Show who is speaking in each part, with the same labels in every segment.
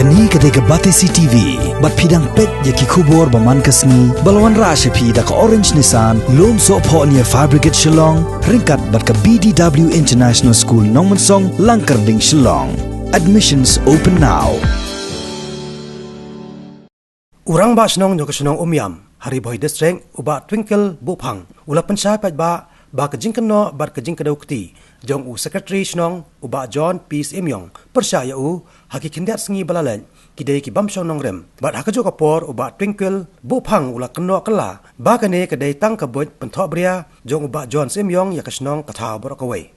Speaker 1: Kani kadega Batesi TV, bat pidang pet yaki kubor baman kasni, balawan rasha pi da ka Orange Nissan, lom so po niya Fabricate Shillong, ringkat bat ka BDW International School Nongmansong, Langkarding Shillong. Admissions open now.
Speaker 2: Urang ba snong nyokasunong umyam, Hariboy District, uba Twinkle Bupang, ula pensay pat ba kajing kano bat kajing kadaw kti, jong u Secretary snong, uba John Peace Imyong, persaya u, hakikindat sengi balalan, kidai ki bamsong nong rem, bat hakajo kapor uba Twinkle Bupang ula kano kala, ba kane kadai tang kabut pentok bria, jong uba John Simyong yakasnong kathaw borokaway.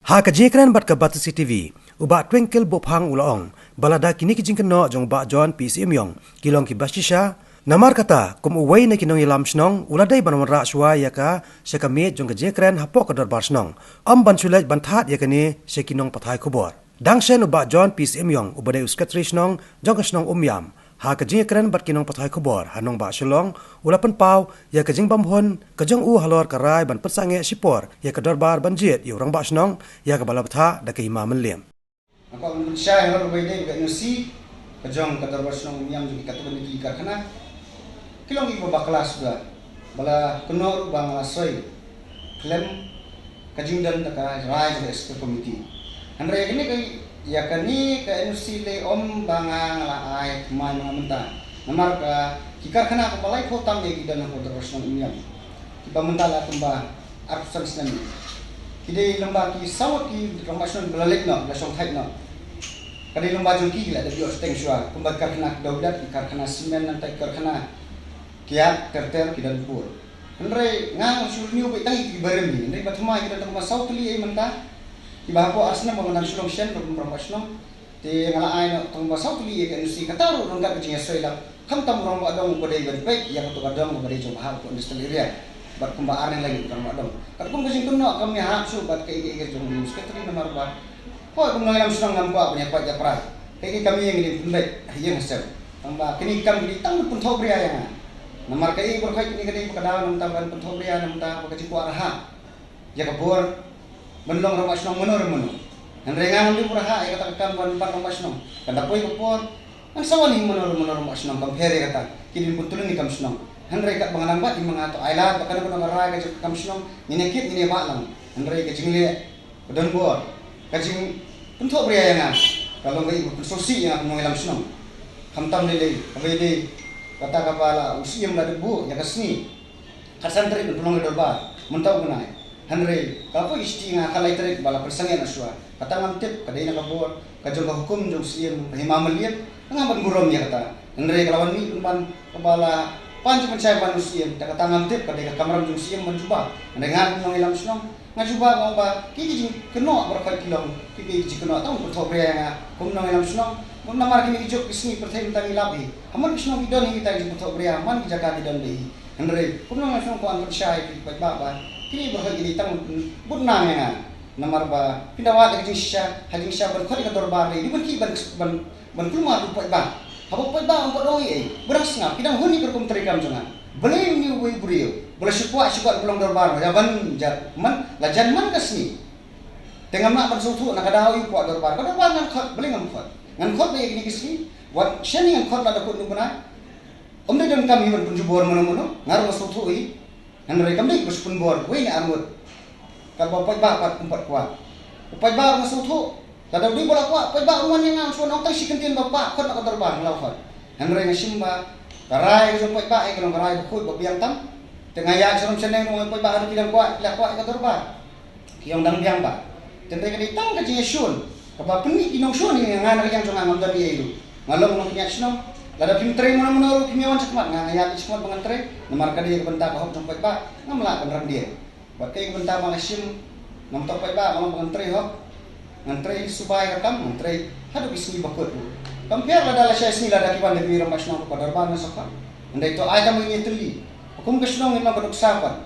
Speaker 2: Hakajikran bat ka Batesi TV, uba Twinkle Bupang ulaong, balada kini kijing kano jong uba John Peace Imyong, kilong ki basisha, namar kata kum uway na kinong ilam snong uladay banwan ra shwa yaka sa kamit jong kajikran hapok ka darbar snong am bansulat bantat yakani sa kinong patay kubor dangshen uba John Peace Imyong ubaday uskatri snong jong kasnong umyam ha kajikran bat kinong patay kubor hanong ba shulong ulapan paw ya kajing bamhon kajong u halor karay ban patsange sipor ya ka darbar banjit yurang ba snong ya ka balabtha da kay mamanlem
Speaker 3: ako ang siya halor ubayday ga nusi kajong ka darbar snong umyam jong ikatuban ni karkhana kilong iba bakla sudah bala kuno bang asoy klem kajingdan taka rai ke exco committee andre kini kai ya kani ka NC le om banga la ai man menta namar ka kikar kana ko balai khotam ye gidan ko terus nang inyam kiba mentala kumba arsan snan kidai lamba ki sawat ki ramasnon balalek no la song thai no kadai lamba jungki la da bios teng shwa kumba karkhana daudat karkhana semen nan tai karkhana kiat terter kidan bur andre ngang sulniu be tangi ki baremi andre bathma kita tang masau tuli ai manta ki bahpo asna mo nan sulong shen ro promotion te ngala ai no tang masau tuli ke nusi kataru rongga ke jinga soila kam tam rong adong ko dei ban pek yang to adong ko dei jo bahal ko industrial area bat kumba ane lagi tang adong kat kum kesing kuno kami harap su bat ke ige jong news ketri nomor ba ko kum nang sulong ngam ko punya pak japra ke kami yang ini pundai yang hasel tamba kini kami di tang pun thau bria yang namar kai berkhai kini kadai pakadaw nam taban penthobria nam ta pakaci kuaraha ya kabur menlong ramas nong menor meno nrengang li puraha ay katakam ban ban ramas nong kada poy kapor ang sawani menor ramas nong compare kata kini puntulun ni kamsnong hanre kat banganang bat di mangato aila bakana ko ngarai ka kamsnong ninekit ni ba lang hanre ka jingle don bor kajing penthobria yang kalau ngai sosi yang mengelam snong kamtam lele kabede kata kapala usiam la debu ya kasni kasan trik tulong dorba mentau gunai hanre kapo isti nga kalai trik bala persangen aswa kata ngamtip kadai na kabor kajong ka hukum jong siam himamaliat ngamban gurom ya kata hanre kalawan ni umpan kepala pancu pencai manusia kata ngamtip kadai ka kamram jong siam mencuba ndengar nong ilam snong ngajuba ngomba kiki keno berkat kilong kiki keno tau bertobrea nga kum nong ilam snong namar kini ijok kisni pertai tentang ilabi haman kisno bidon kita di putok bria man jaga bidon dei andre kuno ngasong ko ang percaya ki baba kini berhak ini tang bunang ya namar ba pindawa de jisha hajing sha ber khori ka dorbar dei diben ki ban kuma ru ba habo ba ang podoi ei beras nga pidang huni berkum terikam jangan beli ni we brio boleh syukwa belum dorbar ya ban jar man lajan man kasni tengah mak bersutu nak ada oi kuat dorbar kada ban khot beli ngam khot ngan khot be gini kisni wat shani ngan khot la da ko nubuna omde don kami ban punjubor mono ngar masuthu i ngan re kamde bus punbor we ni amut ka ba pat kumpat kwa upai ba masuthu la da di bola kwa pai ba ruan yang so nong tai sikentin ba khot na terbang la khot ngan re ngasim ba karai so pai ba e kan karai khut ba biang tam tengah ya serum seneng no pai ba ada kilang kwa la kwa ka terbang kiong dang biang ba tente ka ditang ka jingesun kapa peni kinong so ni ngana yang so ngam dari itu ngalong nong nyat snom lada kim tre mo mo kimiawan sakmat ngaya sakmat bangan tre namar ka dia benta ka hop sampai ba ngamla kan dia bakai benta malasim nam topai ba ngam bangan tre hop ngantre supaya katam ngantre hadu bisni bakut compare lada la shay sni lada kiban de biram masno ko darban sakha ndai to ay kam ngi tuli hukum kasnong ina baduk sapat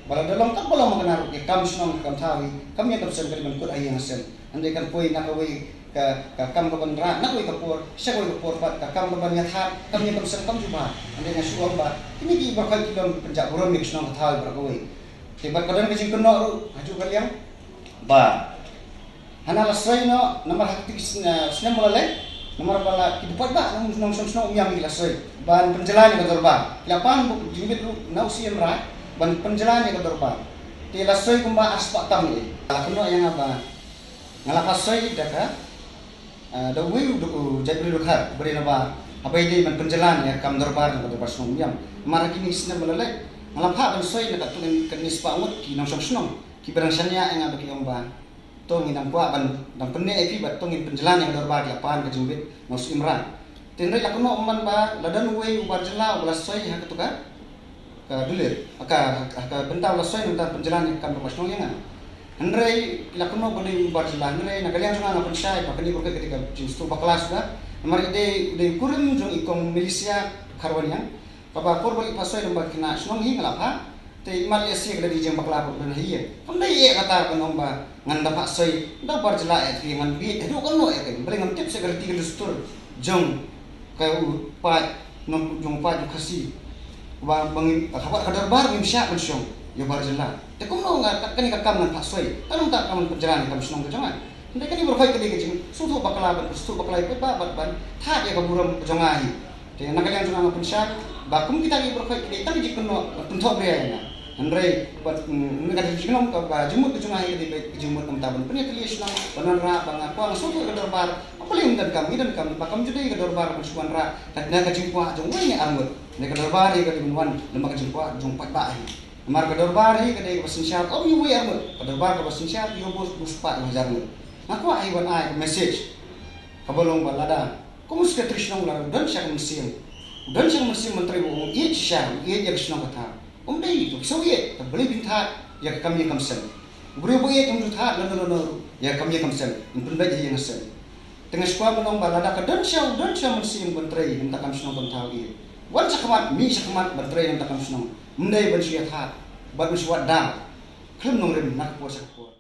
Speaker 3: bala dalam tak boleh mengenal ke kam snong kam thawi kam ya tersen kali ban kut ayang sel andai kan poi nak away ka kam ko ban ra nak away ka por sya ko por pat ka kam ban ya tha kam ya tersen kam juba andai na suang ba ini di bakal kilom penjak buron mix snong thawi bra away tiba kadan ke jing keno ru haju kaliang ba hana lasrai no namar hakti snem bolale nomor bala kidupat ba nong song umyam gilasoi ban penjelan ka dorba lapan bu jimbit lu nau siem ra ban penjelan ka dorba ti lasoi kumba aspa tam ni kuno yang apa ngalapasoi daka da wi du jabri lukhar beri naba abai dei ban penjelan ya kam dorba ka dorba song umyam mara kini isna melalai ngalapha ban soi na katun kenis pa ngut ki nong song ki berangsanya yang abaki omba tongin ang kuwa ban dang penne epi bat tongin penjelan yang dorba lapan ka jimbit nos imran tenre lakuno umman ba ladan we ubar jela ulas soi ha ketuka ka dulir aka bentau las soi nang penjelan yang kam pasno yang andre lakuno beli ubar jela andre nakalian sunga na pensai pa kani burke ketika justu ba kelas ba mari de kurum jong ikong milisia karwanian papa por bali pasoi nang ba kina snong hi ngalapa te Malaysia kada di jeng bakla ko na hiye kamdai ye kata ko ba ngan dapat soi da bar jela et ki ngan bi edu kan no ek bring ngam tip se gar tigil stur jong ka u pa no jong pa ju khasi ba bang khabar kadar bar mim sya kan syong yo bar jela te kum no ngat kan ka kam ngan pak soi tanung tak kam perjalanan kam snong ke jangan ndai kan ibu khoi ke jeng sutu bakla ban sutu bakla ko ba ban tha ye ka buram jongai te nakalian jong ngam pensya ba kum kita ibu khoi ke ta ji kuno tunthok ria ya Andre buat negara jinom ka jumut jungai di jumut taban punya kliis nang bananra bang aku ang suatu ke dorbar paling dan kami pakam jadi ke dorbar bersuan ra dan ka jingkwa jong we armut ne ke dorbar ke dimunwan lembaga jingkwa jong pat ba mar ke dorbar ke de basinsyat yu we armut ke dorbar ke basinsyat yu bos buspa hajar mu aku ai wan ai message kabolong balada kumus ke trishnong la dan syang musim menteri umum i syang i ya krishnong kata umdai itu soye beli binthat ya kami kamsen beri boye tum juthat no ya kami kamsen impun baje yang sen tengah sekolah menong balada ka dan syau mensim menteri minta kam sunong tau i wan sakmat mi sakmat menteri minta kam sunong umdai ban syat hat ban syat dal klem nong rem nak po sakpo